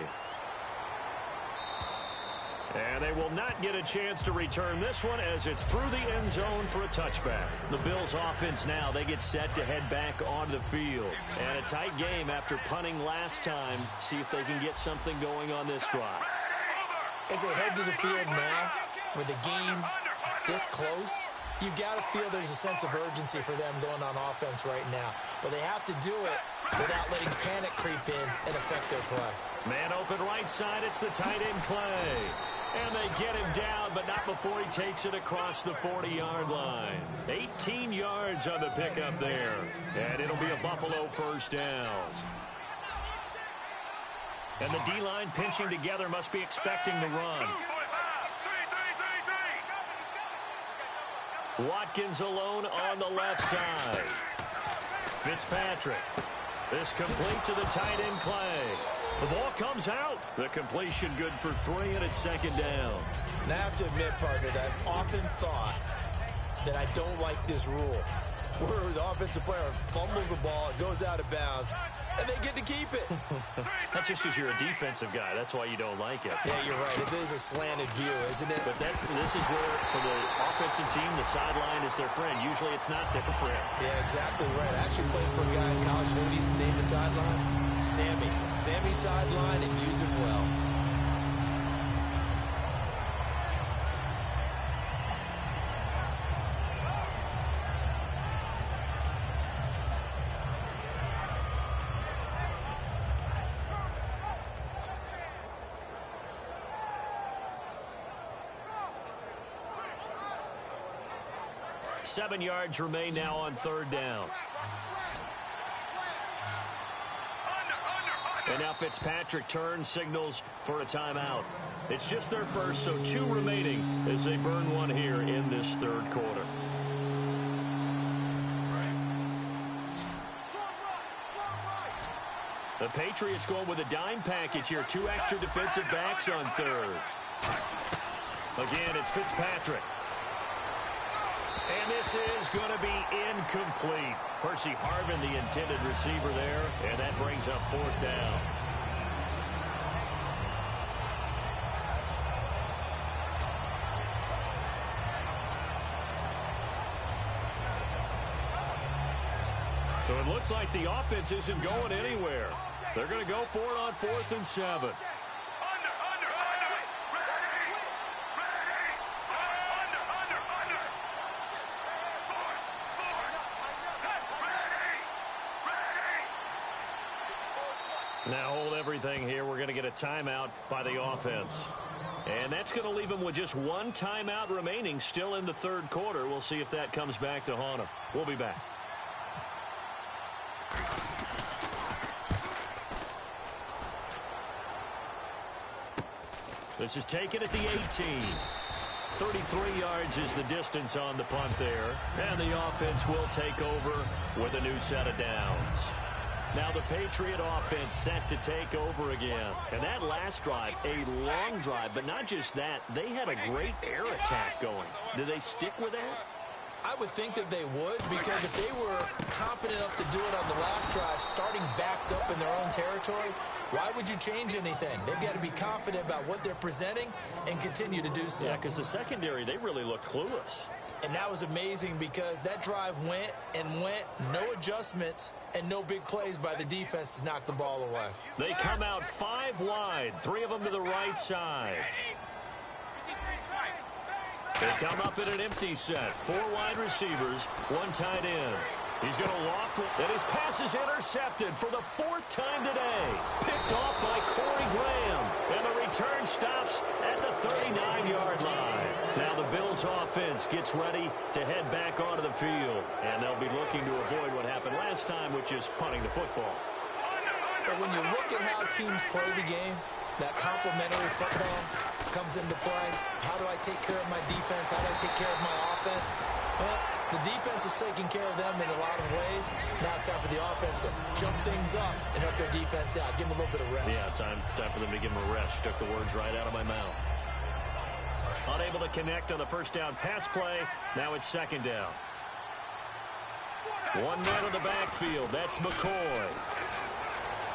And they will not get a chance to return this one as it's through the end zone for a touchback. The Bills offense now, they get set to head back onto the field. And a tight game after punting last time. See if they can get something going on this drive. As they head to the field now, with the game this close, you've got to feel there's a sense of urgency for them going on offense right now. But they have to do it without letting panic creep in and affect their play. Man open right side, it's the tight end Clay. And they get him down, but not before he takes it across the 40-yard line. 18 yards on the pickup there. And it'll be a Buffalo first down. And the D-line pinching together must be expecting the run. Watkins alone on the left side. Fitzpatrick. This complete to the tight end Clay. The ball comes out. The completion good for 3, and it's second down. And I have to admit, partner, that I've often thought that I don't like this rule, where the offensive player fumbles the ball, it goes out of bounds, and they get to keep it. That's just because you're a defensive guy. That's why you don't like it. Yeah, you're right. It is a slanted view, isn't it? But this is where, for the offensive team, the sideline is their friend. Usually it's not their friend. Yeah, exactly right. I actually played for a guy in college. You know what he used to name the sideline? Sammy. Sammy sideline, and use it well. Seven yards remain now on third down. And now Fitzpatrick turns, signals for a timeout. It's just their first, so 2 remaining as they burn one here in this third quarter. The Patriots going with a dime package here. 2 extra defensive backs on third. Again, it's Fitzpatrick. And this is going to be incomplete. Percy Harvin, the intended receiver there, and that brings up fourth down. So it looks like the offense isn't going anywhere. They're going to go for it on 4th and 7. Now hold everything here. We're going to get a timeout by the offense. And that's going to leave them with just 1 timeout remaining still in the third quarter. We'll see if that comes back to haunt them. We'll be back. This is taken at the 18. 33 yards is the distance on the punt there. And the offense will take over with a new set of downs. Now the Patriot offense set to take over again. And that last drive, a long drive, but not just that, they had a great air attack going. Do they stick with that? I would think that they would, because if they were competent enough to do it on the last drive, starting backed up in their own territory, why would you change anything? They've got to be confident about what they're presenting and continue to do so. Yeah, because the secondary, they really look clueless. And that was amazing because that drive went and went, no adjustments, and no big plays by the defense to knock the ball away. They come out 5 wide, 3 of them to the right side. They come up in an empty set, 4 wide receivers, 1 tight end. He's going to loft it, and his pass is intercepted for the 4th time today. Picked off by Corey Graham, and the return stops at the 39-yard line. Now the Bills offense gets ready to head back onto the field, and they'll be looking to avoid what happened last time, which is punting the football. But when you look at how teams play the game, that complementary football comes into play. How do I take care of my defense? How do I take care of my offense? Well, the defense is taking care of them in a lot of ways. Now it's time for the offense to jump things up and help their defense out. Give them a little bit of rest. Yeah, time for them to give them a rest. Took the words right out of my mouth. Unable to connect on the first down pass play. Now it's 2nd down. 1 man in the backfield. That's McCoy.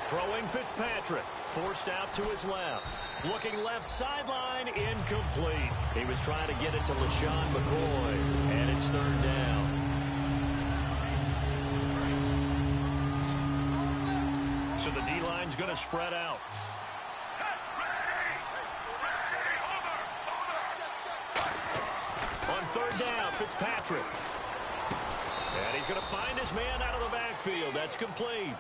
Throwing Fitzpatrick. Forced out to his left. Looking left sideline. Incomplete. He was trying to get it to LaShawn McCoy. And it's 3rd down. So the D-line's going to spread out. On 3rd down, Fitzpatrick. And he's going to find his man out of the backfield. That's complete.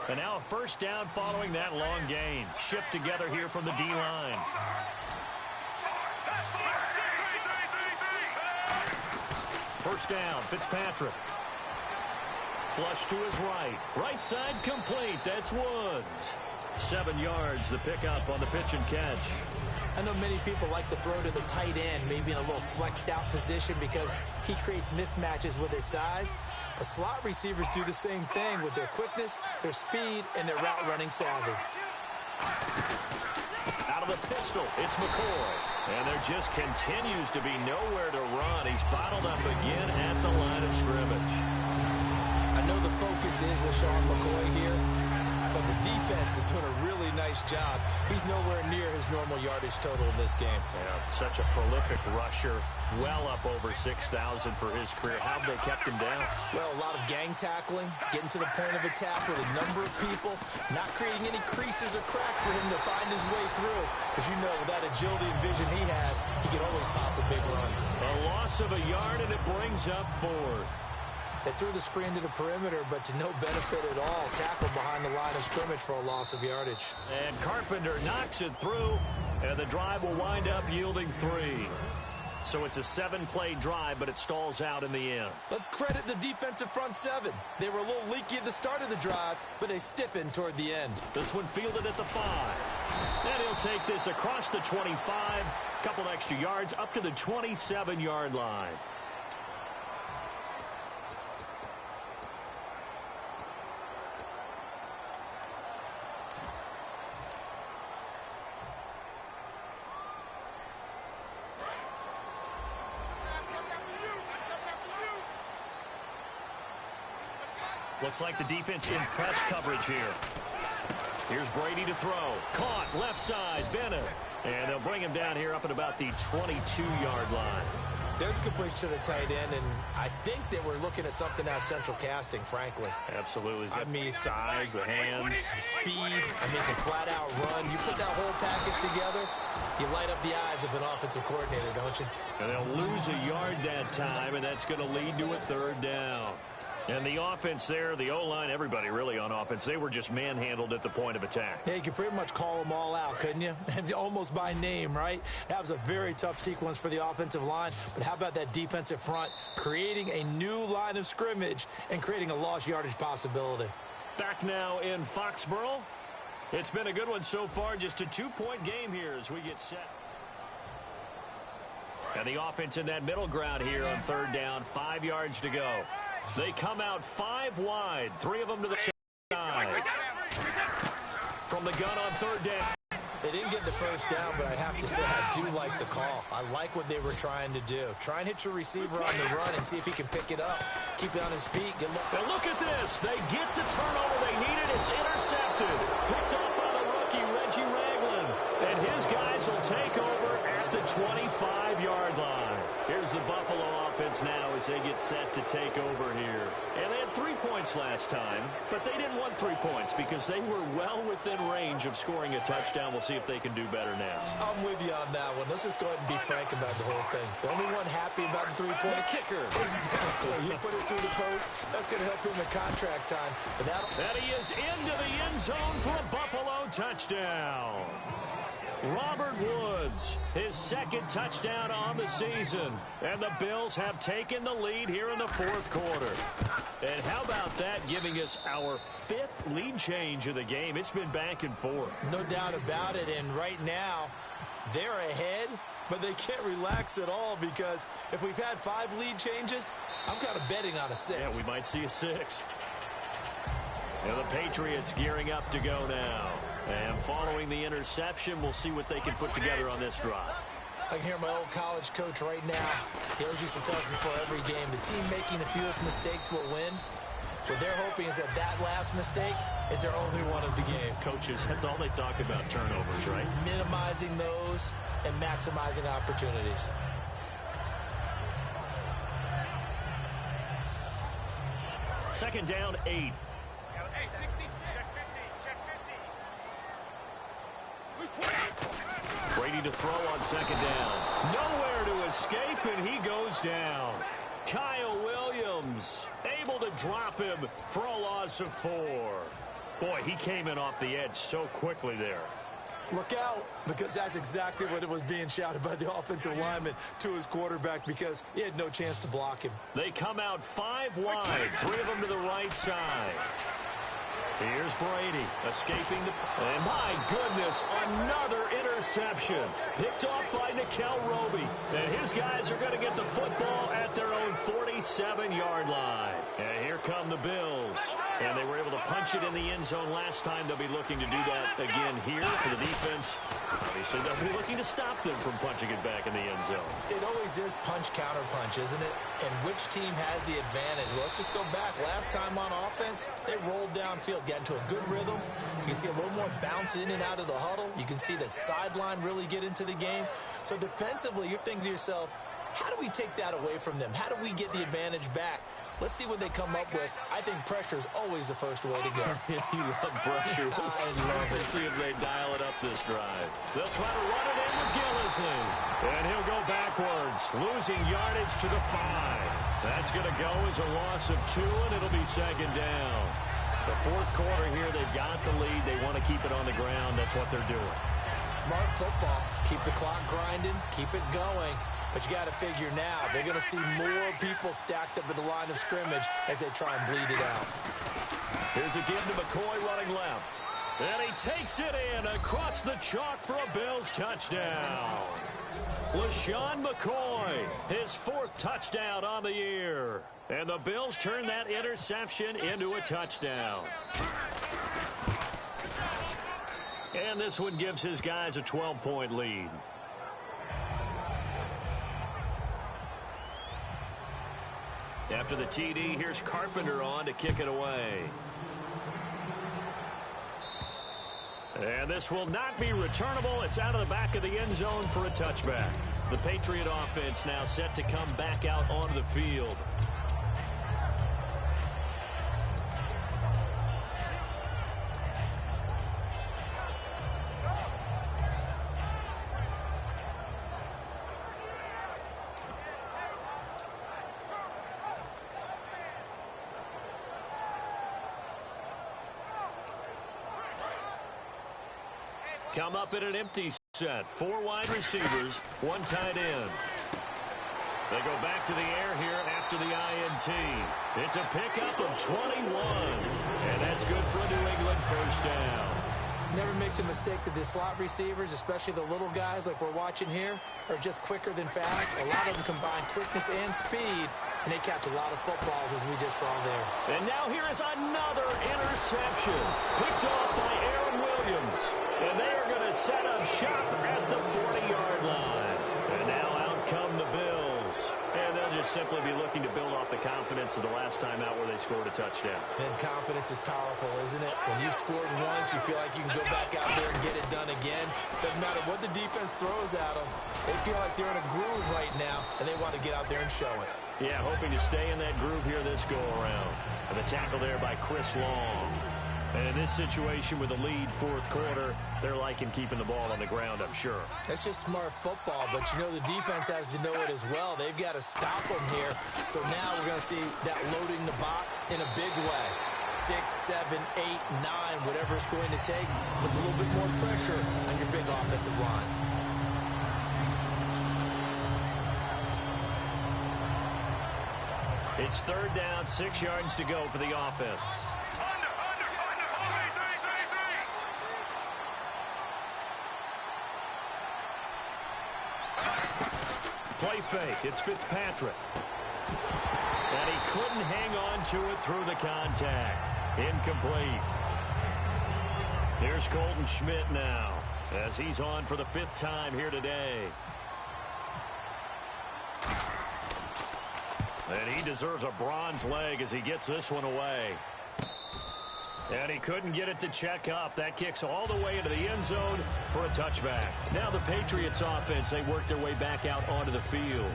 And now a 1st down following that long gain. Shift together here from the D-line. First down, Fitzpatrick. Flush to his right. Right side complete. That's Woods. 7 yards, the pickup on the pitch and catch. I know many people like to throw to the tight end, maybe in a little flexed out position because he creates mismatches with his size. But slot receivers do the same thing with their quickness, their speed, and their route running savvy. Out of the pistol, it's McCoy. And there just continues to be nowhere to run. He's bottled up again at the line of scrimmage. I know the focus is LaShawn McCoy here, but the defense is doing a really nice job. He's nowhere near his normal yardage total in this game. Yeah, such a prolific rusher, well up over 6,000 for his career. How have they kept him down? Well, a lot of gang tackling, getting to the point of attack with a number of people, not creating any creases or cracks for him to find his way through. Because you know, with that agility and vision he has, he can always pop a big run. A loss of a yard, and it brings up 4th. They threw the screen to the perimeter, but to no benefit at all. Tackled behind the line of scrimmage for a loss of yardage. And Carpenter knocks it through, and the drive will wind up yielding 3. So it's a 7-play drive, but it stalls out in the end. Let's credit the defensive front 7. They were a little leaky at the start of the drive, but they stiffened toward the end. This one fielded at the 5. And he'll take this across the 25, couple extra yards up to the 27-yard line. Looks like the defense in press coverage here. Here's Brady to throw. Caught left side, Bennett. And they'll bring him down here up at about the 22-yard line. There's a completion to the tight end, and I think that we're looking at something out of central casting, frankly. Absolutely. I mean, size, the hands, the speed. I mean, can flat out run. You put that whole package together, you light up the eyes of an offensive coordinator, don't you? And they'll lose a yard that time, and that's going to lead to a 3rd down. And the offense there, the O-line, everybody really on offense, they were just manhandled at the point of attack. Yeah, you could pretty much call them all out, couldn't you? Almost by name, right? That was a very tough sequence for the offensive line. But how about that defensive front creating a new line of scrimmage and creating a lost yardage possibility? Back now in Foxborough. It's been a good one so far. Just a 2-point game here as we get set. And the offense in that middle ground here on 3rd down. 5 yards to go. They come out 5 wide. 3 of them to the side. From the gun on 3rd down. They didn't get the first down, but I have to say I do like the call. I like what they were trying to do. Try and hit your receiver on the run and see if he can pick it up. Keep it on his feet. Now look at this. They get the turnover they needed. It's intercepted. Picked up by the rookie, Reggie Ragland. And his guys will take over at the 25-yard line. Here's the Buffalo offense now as they get set to take over here. And they have got 3 points last time, but they didn't want 3 points because they were well within range of scoring a touchdown. We'll see if they can do better now. I'm with you on that one. Let's just go ahead and be frank about the whole thing. The only one happy about the 3-point the kicker. Exactly. You put it through the post. That's going to help him in contract time. And he is into the end zone for a Buffalo touchdown. Robert Woods, his second touchdown on the season. And the Bills have taken the lead here in the fourth quarter. And how about that, giving us our 5th lead change of the game? It's been back and forth. No doubt about it. And right now, they're ahead, but they can't relax at all because if we've had 5 lead changes, I'm kind of betting on a 6th. Yeah, we might see a 6th. And the Patriots gearing up to go now. And following the interception, we'll see what they can put together on this drive. I can hear my old college coach right now. He always used to tell us before every game, the team making the fewest mistakes will win. What they're hoping is that that last mistake is their only one of the game. Coaches, that's all they talk about, turnovers, right? Minimizing those and maximizing opportunities. Second down, 8. Brady to throw on second down. Nowhere to escape, and he goes down. Kyle Williams able to drop him for a loss of 4. Boy, he came in off the edge so quickly there. Look out, because that's exactly what it was being shouted by the offensive lineman to his quarterback because he had no chance to block him. They come out 5 wide, 3 of them to the right side. Here's Brady escaping the... And my goodness, another interception. Picked off by Nickel Roby. And his guys are going to get the football at their own 47-yard line. And here come the Bills. And they were able to punch it in the end zone last time. They'll be looking to do that again here for the defense. Obviously, they'll be looking to stop them from punching it back in the end zone. It always is punch-counter-punch, isn't it? And which team has the advantage? Well, let's just go back. Last time on offense, they rolled downfield, got into a good rhythm. You can see a little more bounce in and out of the huddle. You can see the sideline really get into the game. So defensively, you're thinking to yourself, how do we take that away from them? How do we get the advantage back? Let's see what they come up with. I think pressure is always the first way to go. You love pressure. I love it. Let's see if they dial it up this drive. They'll try to run it in with Gillisley. And he'll go backwards, losing yardage to the 5. That's going to go as a loss of 2, and it'll be second down. The fourth quarter here, they've got the lead. They want to keep it on the ground. That's what they're doing. Smart football. Keep the clock grinding. Keep it going. But you got to figure now, they're going to see more people stacked up at the line of scrimmage as they try and bleed it out. Here's a give to McCoy running left. And he takes it in across the chalk for a Bills touchdown. LaShawn McCoy, his 4th touchdown on the year. And the Bills turn that interception into a touchdown. And this one gives his guys a 12-point lead. After the TD, here's Carpenter on to kick it away. And this will not be returnable. It's out of the back of the end zone for a touchback. The Patriot offense now set to come back out onto the field. Come up in an empty set. 4 wide receivers, 1 tight end. They go back to the air here after the INT. It's a pickup of 21. And that's good for a New England first down. Never make the mistake that the slot receivers, especially the little guys like we're watching here, are just quicker than fast. A lot of them combine quickness and speed, and they catch a lot of footballs, as we just saw there. And now here is another interception. Picked off by Aaron Williams. And they are going to set up shop at the 40-yard line. And now out come the Bills. And they'll just simply be looking to build off the confidence of the last time out where they scored a touchdown. And confidence is powerful, isn't it? When you've scored once, you feel like you can go back out there and get it done again. Doesn't matter what the defense throws at them. They feel like they're in a groove right now, and they want to get out there and show it. Yeah, hoping to stay in that groove here this go-around. And the tackle there by Chris Long. And in this situation with a lead fourth quarter, they're liking keeping the ball on the ground, I'm sure. That's just smart football, but you know the defense has to know it as well. They've got to stop them here. So now we're going to see that loading the box in a big way. 6, 7, 8, 9, whatever it's going to take, puts a little bit more pressure on your big offensive line. It's third down, 6 yards to go for the offense. Play fake. It's Fitzpatrick. And he couldn't hang on to it through the contact. Incomplete. Here's Colton Schmidt now as he's on for the 5th time here today. And he deserves a bronze leg as he gets this one away. And he couldn't get it to check up. That kicks all the way into the end zone for a touchback. Now the Patriots offense, they work their way back out onto the field.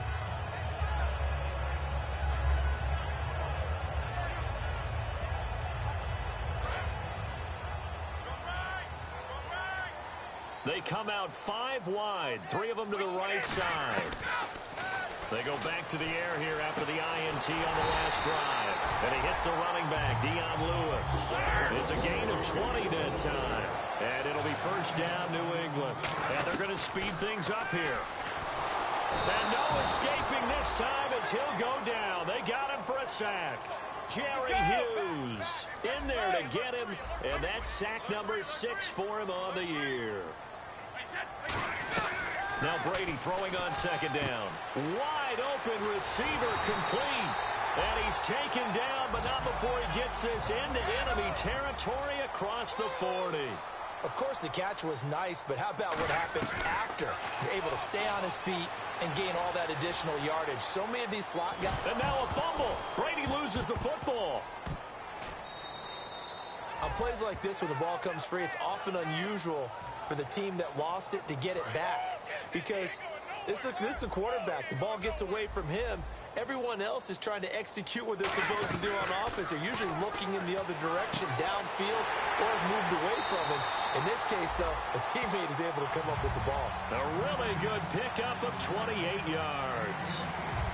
They come out 5 wide, 3 of them to the right side. They go back to the air here after the INT on the last drive. And he hits the running back, Dion Lewis. It's a gain of 20 that time. And it'll be first down, New England. And they're going to speed things up here. And no escaping this time as he'll go down. They got him for a sack. Jerry Hughes in there to get him. And that's sack number 6 for him on the year. Now Brady throwing on second down. Wide open receiver complete. And he's taken down, but not before he gets this into enemy territory across the 40. Of course, the catch was nice, but how about what happened after? You're able to stay on his feet and gain all that additional yardage. So many of these slot guys. And now a fumble. Brady loses the football. On plays like this, when the ball comes free, it's often unusual for the team that lost it to get it back. Because this is a quarterback. The ball gets away from him. Everyone else is trying to execute what they're supposed to do on offense. They're usually looking in the other direction, downfield, or have moved away from it. In this case, though, a teammate is able to come up with the ball. A really good pickup of 28 yards.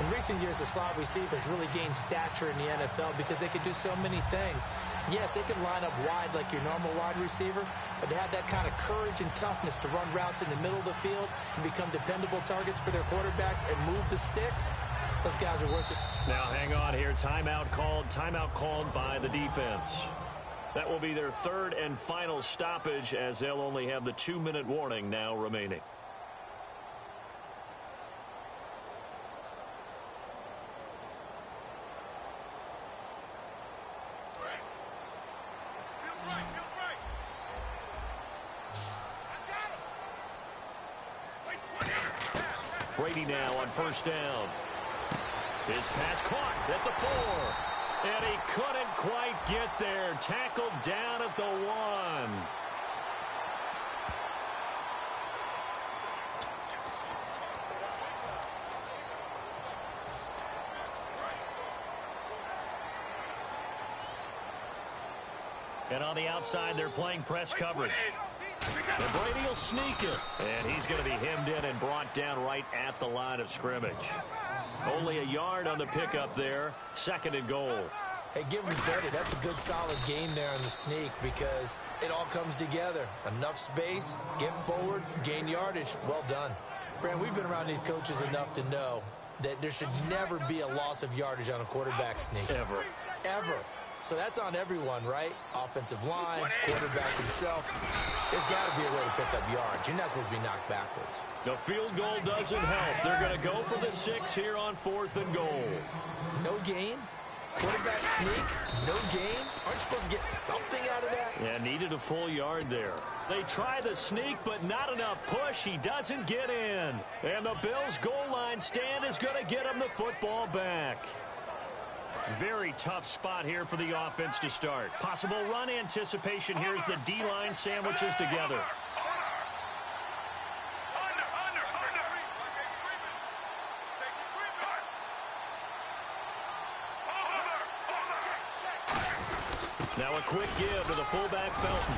In recent years, the slot receivers really gained stature in the NFL because they could do so many things. Yes, they can line up wide like your normal wide receiver, but to have that kind of courage and toughness to run routes in the middle of the field and become dependable targets for their quarterbacks and move the sticks, those guys are worth it. Now hang on here. Timeout called by the defense. That will be their 3rd and final stoppage as they'll only have the 2-minute warning now remaining. Brady now on first down. His pass caught at the 4. And he couldn't quite get there. Tackled down at the 1. And on the outside, they're playing press coverage. And Brady will sneak it. And he's going to be hemmed in and brought down right at the line of scrimmage. Only a yard on the pickup there. 2nd and goal. Hey, give him credit. That's a good, solid game there in the sneak because it all comes together. Enough space, get forward, gain yardage. Well done. Brand, we've been around these coaches enough to know that there should never be a loss of yardage on a quarterback sneak. Ever. Ever. So that's on everyone, right? Offensive line, quarterback himself. There's got to be a way to pick up yards. You're not supposed to be knocked backwards. The field goal doesn't help. They're going to go for the 6 here on 4th and goal. No gain? Quarterback sneak? No gain? Aren't you supposed to get something out of that? Yeah, needed a full yard there. They try the sneak, but not enough push. He doesn't get in. And the Bills' goal line stand is going to get him the football back. Very tough spot here for the offense to start. Possible run anticipation here as the D-line sandwiches together. Now a quick give to the fullback, Felton.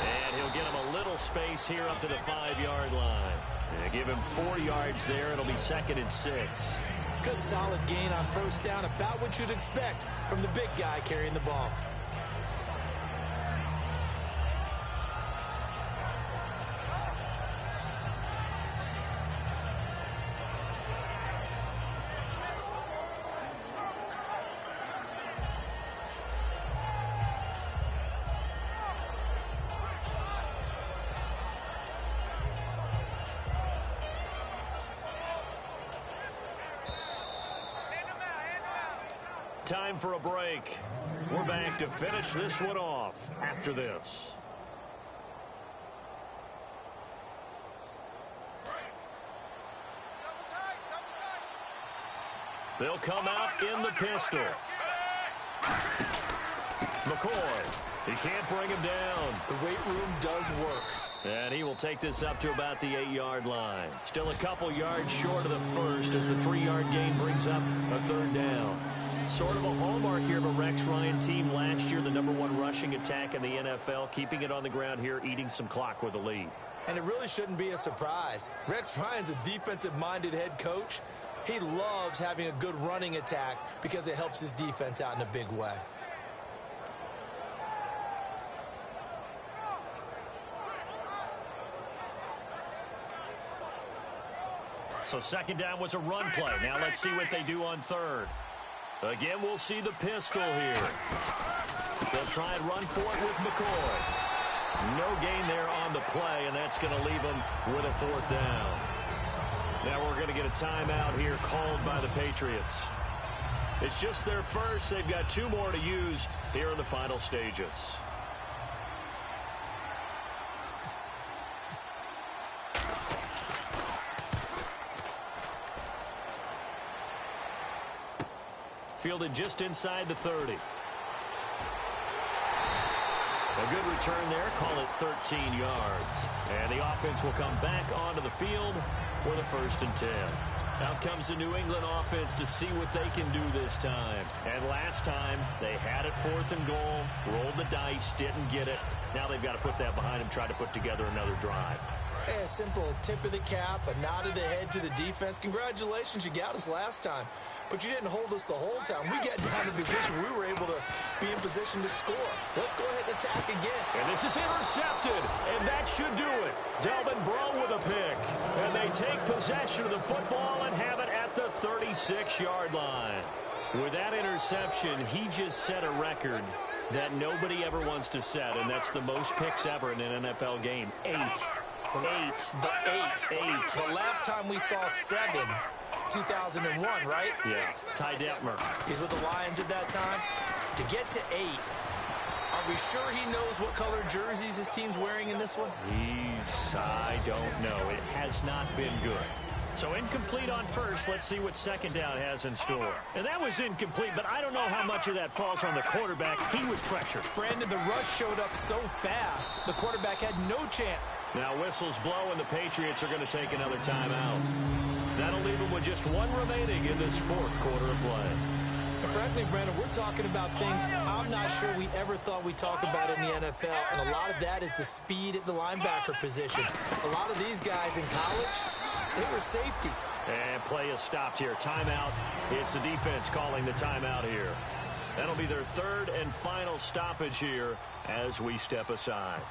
And he'll get him a little space here up to the 5-yard line. And give him 4 yards there. It'll be 2nd and 6. Good solid gain on first down, about what you'd expect from the big guy carrying the ball. Time for a break. We're back to finish this one off after this. They'll come out in the pistol. McCoy. He can't bring him down. The weight room does work. And he will take this up to about the 8-yard line. Still a couple yards short of the first as the 3-yard gain brings up a 3rd down. Sort of a hallmark here of a Rex Ryan team last year, the #1 rushing attack in the NFL, keeping it on the ground here, eating some clock with a lead. And it really shouldn't be a surprise. Rex Ryan's a defensive-minded head coach. He loves having a good running attack because it helps his defense out in a big way. So 2nd down was a run play. Now let's see what they do on 3rd. Again, we'll see the pistol here. They'll try and run for it with McCoy. No gain there on the play, and that's going to leave them with a 4th down. Now we're going to get a timeout here called by the Patriots. It's just their first. They've got 2 more to use here in the final stages. Fielded just inside the 30. A good return there. Call it 13 yards. And the offense will come back onto the field for the 1st and 10. Out comes the New England offense to see what they can do this time. And last time, they had it 4th and goal, rolled the dice, didn't get it. Now they've got to put that behind them, try to put together another drive. Hey, a simple tip of the cap, a nod of the head to the defense. Congratulations, you got us last time. But you didn't hold us the whole time. We got down to position. We were able to be in position to score. Let's go ahead and attack again. And this is intercepted, and that should do it. Delvin Breaux with a pick. And they take possession of the football and have it at the 36-yard line. With that interception, he just set a record that nobody ever wants to set, and that's the most picks ever in an NFL game. 8. The last time we saw 7, 2001, right? Yeah, Ty Detmer. He's with the Lions at that time. To get to 8, are we sure he knows what color jerseys his team's wearing in this one? I don't know. It has not been good. So incomplete on first. Let's see what 2nd down has in store. And that was incomplete, but I don't know how much of that falls on the quarterback. He was pressured. Brandon, the rush showed up so fast, the quarterback had no chance. Now whistles blow, and the Patriots are going to take another timeout. That'll leave them with just 1 remaining in this 4th quarter of play. And frankly, Brandon, we're talking about things I'm not sure we ever thought we'd talk about in the NFL, and a lot of that is the speed at the linebacker position. A lot of these guys in college, they were safety. And play is stopped here. Timeout. It's the defense calling the timeout here. That'll be their 3rd and final stoppage here as we step aside.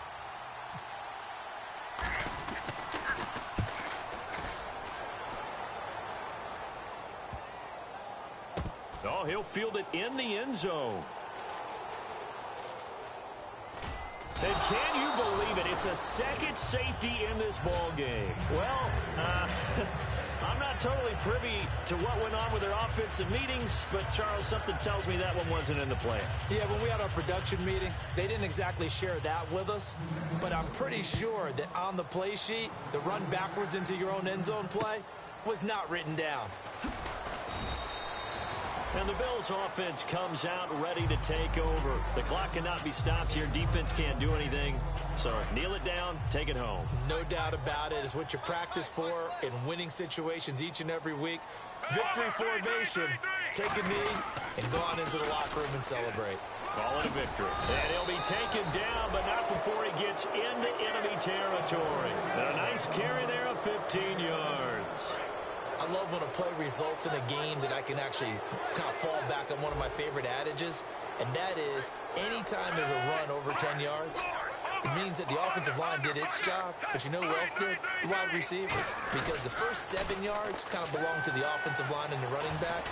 Oh, he'll field it in the end zone. And can you believe it? It's a 2nd safety in this ball game. Well, I'm not totally privy to what went on with their offensive meetings, but Charles, something tells me that one wasn't in the plan. Yeah, when we had our production meeting, they didn't exactly share that with us, but I'm pretty sure that on the play sheet, the run backwards into your own end zone play was not written down. And the Bills offense comes out ready to take over. The clock cannot be stopped here. Defense can't do anything. So kneel it down, take it home. No doubt about it. It's what you practice for in winning situations each and every week. Victory formation. Take a knee and go on into the locker room and celebrate. call it a victory. And he'll be taken down, but not before he gets into enemy territory. And a nice carry there of 15 yards. I love when a play results in a game that I can actually kind of fall back on one of my favorite adages, and that is anytime there's a run over 10 yards, it means that the offensive line did its job, but you know who else did? The wide receiver. Because the first 7 yards kind of belong to the offensive line and the running back.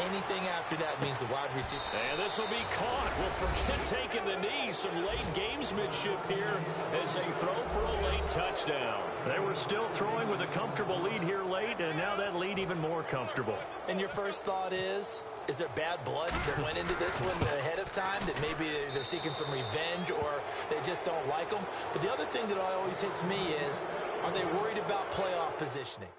Anything after that means the wide receiver. And this will be caught. Well, forget taking the knee. Some late gamesmanship here as they throw for a late touchdown. They were still throwing with a comfortable lead here late, and now that lead even more comfortable. And your first thought is there bad blood that went into this one ahead of time, that maybe they're seeking some revenge or they just don't like them? But the other thing that always hits me is, are they worried about playoff positioning?